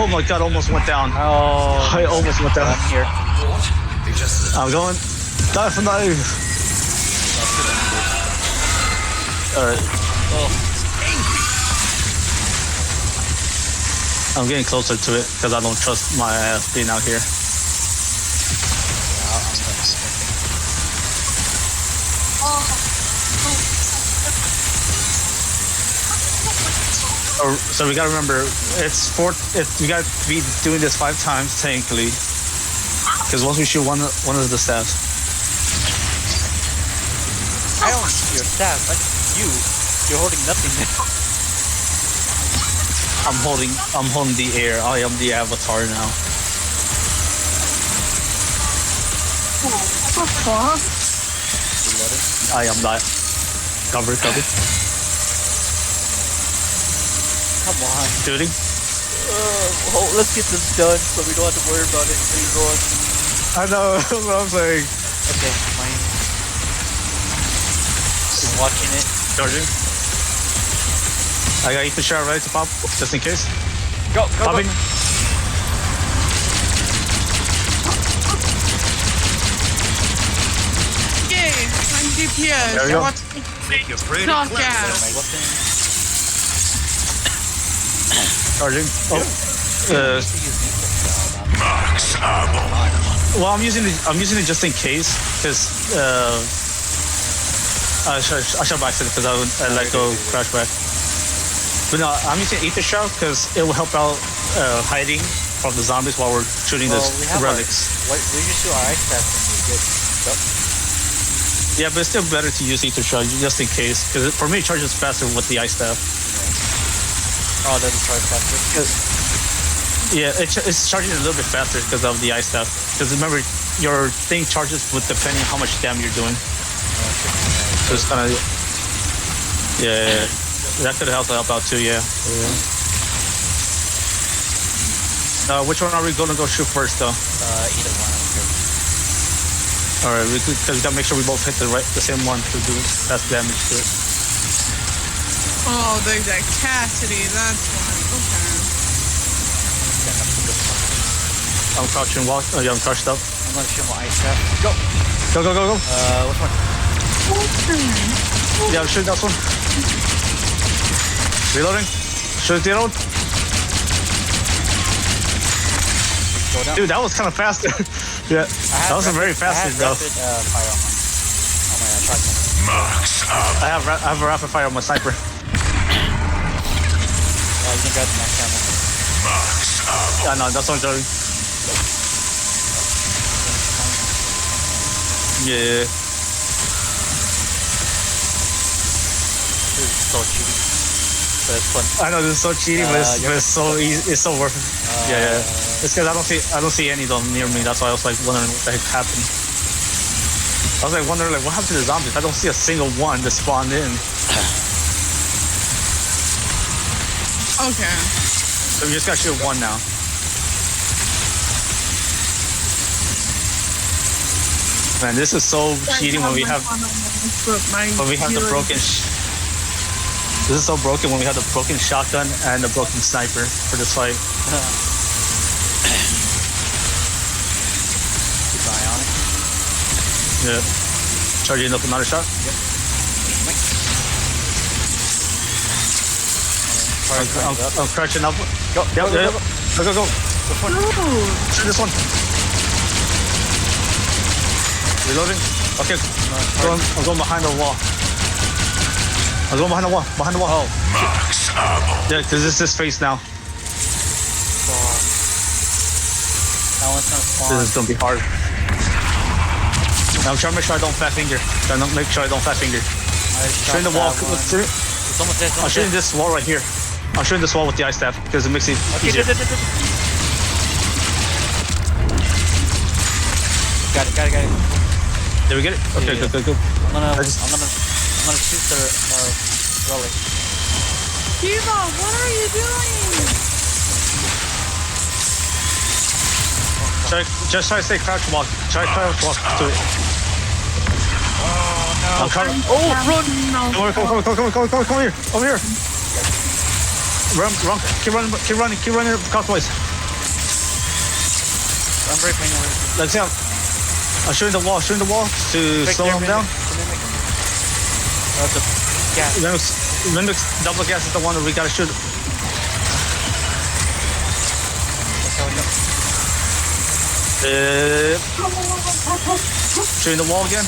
Oh my god, almost went down. Oh, I almost went down. I'm here. I'm going. Dive. Alright. Oh, I'm getting closer to it because I don't trust my ass being out here. So we gotta remember, we gotta be doing this 5 times technically. Because once we shoot one of the staffs. I don't see your staff. That's you. You're holding nothing. I'm holding the air. I am the avatar now. What the fuck? I am that. Cover. Come on. Shooting. Let's get this done so we don't have to worry about it anymore. I know what I'm saying. Okay, fine. Just watching it. Charging. I got Ethan shot ready to pop, just in case. Go. Popping. Yay, I'm DPS. There we go. What? Not gas. My weapon. Charging. Oh. Well, I'm using it just in case, because I shot by accident because I let go crash back. But no, I'm using ether shot because it will help out hiding from the zombies while we're shooting the relics. We just do our ice test and we get stuff. Yeah, but it's still better to use ether shot just in case, because for me it charges faster with the ice staff. Oh, does it charge faster? Yeah, it's charging a little bit faster because of the ice staff. Because remember, your thing charges with depending on how much damage you're doing. So it's kind of yeah. That could help out too, yeah. Which one are we gonna go shoot first, though? Either one. All right, because we gotta make sure we both hit the same one to do less damage to it. Oh, there's that Cassidy. That's one. Okay. I'm crouching. Yeah, I'm crouched up. I'm gonna shoot my ice trap. Go. Which one? Yeah, I'm shooting that one. Reloading. Shoot the other one. Dude, that was kind of faster. Yeah, that was a very fast though. Fire on my shotgun. I have a rapid fire on my sniper. You can grab the max ammo. Yeah, no, that's what I'm doing. Yeah. This is so cheating. But it's fun. I know this is so cheating, but it's so easy. It's so worth it. Yeah. It's because I don't see any of them near me. That's why I was like wondering what the heck happened. I was like wondering what happened to the zombies. I don't see a single one that spawned in. Okay. So we just gotta shoot one now. Man, this is so cheating when we have the broken. This is so broken when we have the broken shotgun and the broken sniper for this fight. Keep an eye on it. Yeah. Charging up another shot. Yep. I'm crouching up. Go. Go. Shoot this one. Reloading. Okay. I'm going behind the wall. I'm going behind the wall. Oh. Yeah, because this is face now. That one's gonna spawn. This is gonna be hard. I'm trying to make sure I don't fat finger. Shooting the wall. I'm shooting this wall right here. I'm shooting this wall with the ice staff because it makes it easier. Got it. Did we get it? Okay, Yeah. good. I'm gonna shoot the relic. Kiva, what are you doing? Just try to stay crouch walk. Try to crouch walk to it. Oh no! Run! Come here! Over here! Run! Keep running clockwise. I'm breaking over. Let's see. I'm shooting the wall. Shooting the wall to slow him down. The gas. Remember, double gas is the one that we gotta shoot. Shooting the wall again.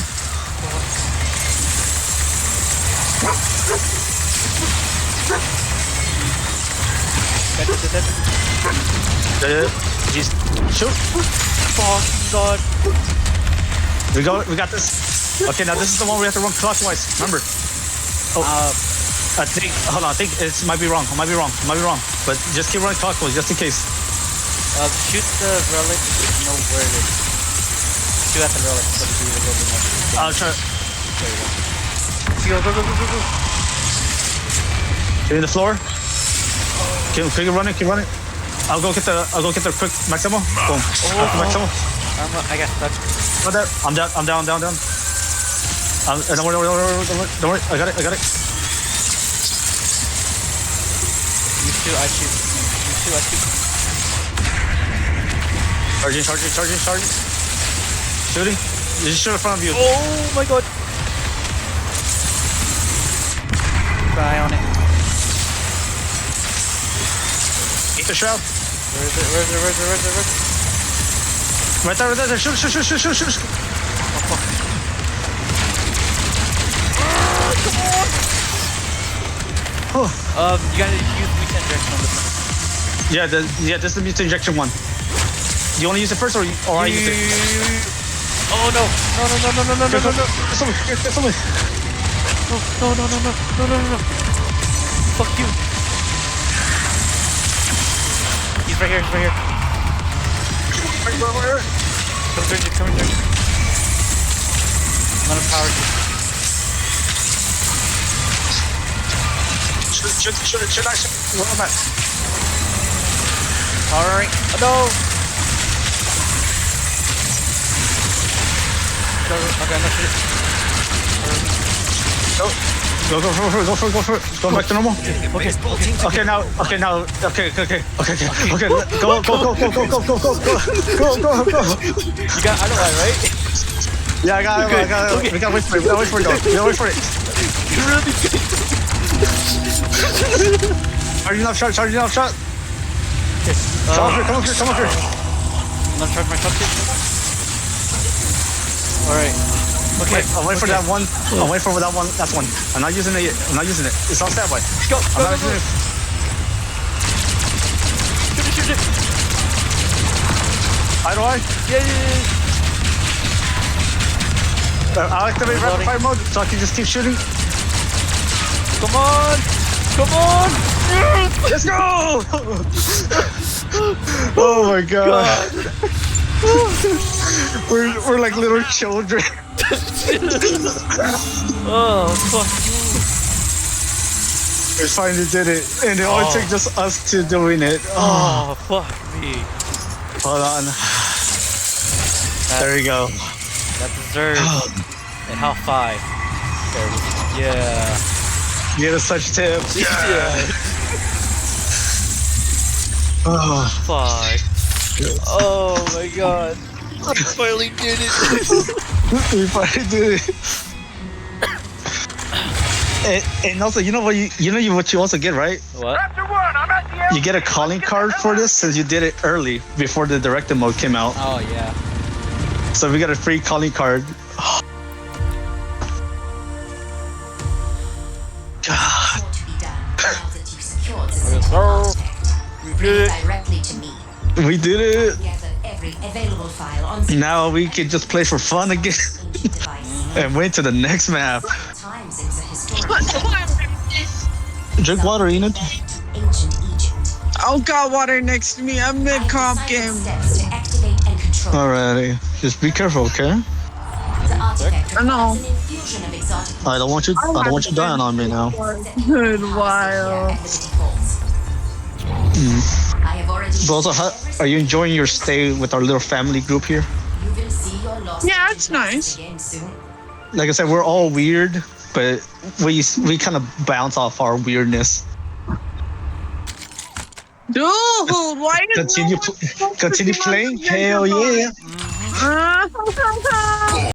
Jeez. Shoot. Fucking god. We got this. Okay, now this is the one we have to run clockwise. Remember. Oh. I think. Hold on. I think it might be wrong. But just keep running clockwise, just in case. Shoot the relic. You know where it is. Shoot at the relic, but it'll be a little bit more. I'll try. There you go. Go. Get in the floor. Keep running. I'll go get the quick Maximo. Boom. Maximo. I got stuck. I'm down. Don't worry. I got it. You shoot, I shoot. Charging. Shooting. You just shoot in front of you. Oh my god. Eye on it. Eat the shroud. Where is it? Right there. Shoot. Oh fuck. Come on. You gotta use mutant injection on this one. Yeah, this is the mutant injection one. Do you want to use it first or I use it? Oh no. Get someone. No. Fuck you. He's right here. Come in. I'm gonna power you. Shoot. Where am I? Powering. Oh no. Okay, no shit. Go for it. Go back to normal. Okay, now. Go. You got Idolite, right? Yeah, I got it. Okay. We gotta wait for it. You really Charging off shot. Okay. Come up here. I'm gonna charge my shot kit. Alright. Okay. I'm waiting for that one. I'm waiting for that one. That's one. I'm not using it yet. It's on standby. Go. Shoot it. Eye to eye. Yeah. I'll activate rapid fire mode so I can just keep shooting. Come on. Let's go! Oh my god. We're like little children. Oh fuck. We finally did it, and it only took just us two doing it. Oh fuck me. Hold on. There you go. That deserves and how 5. Yeah. Get us such tips. Yeah. Oh. Fuck. Oh my god. I finally did it. We finally did it. And also, you know what you also get, right? What? You get a calling card for this since you did it early before the directive mode came out. Oh yeah. So we got a free calling card. God. We did it. Directly to me. We did it. Gather every available file on Now we can just play for fun again and wait to the next map. time since a historical Drink water, Enid. ancient Egypt. Oh, got water next to me. I'm mid comp Decipher game. steps to activate and control. Alrighty, just be careful, okay? The artifact I know. requires an infusion of exotic I don't want you dying on me now. Good while. at the defaults. I have already But also, are you enjoying your stay with our little family group here? You will see your lost Yeah, it's nice. again soon. Like I said, we're all weird, but we kind of bounce off our weirdness. Dude, why is Continue, no one supposed to continue give us playing. the Hell yeah. Vagabond?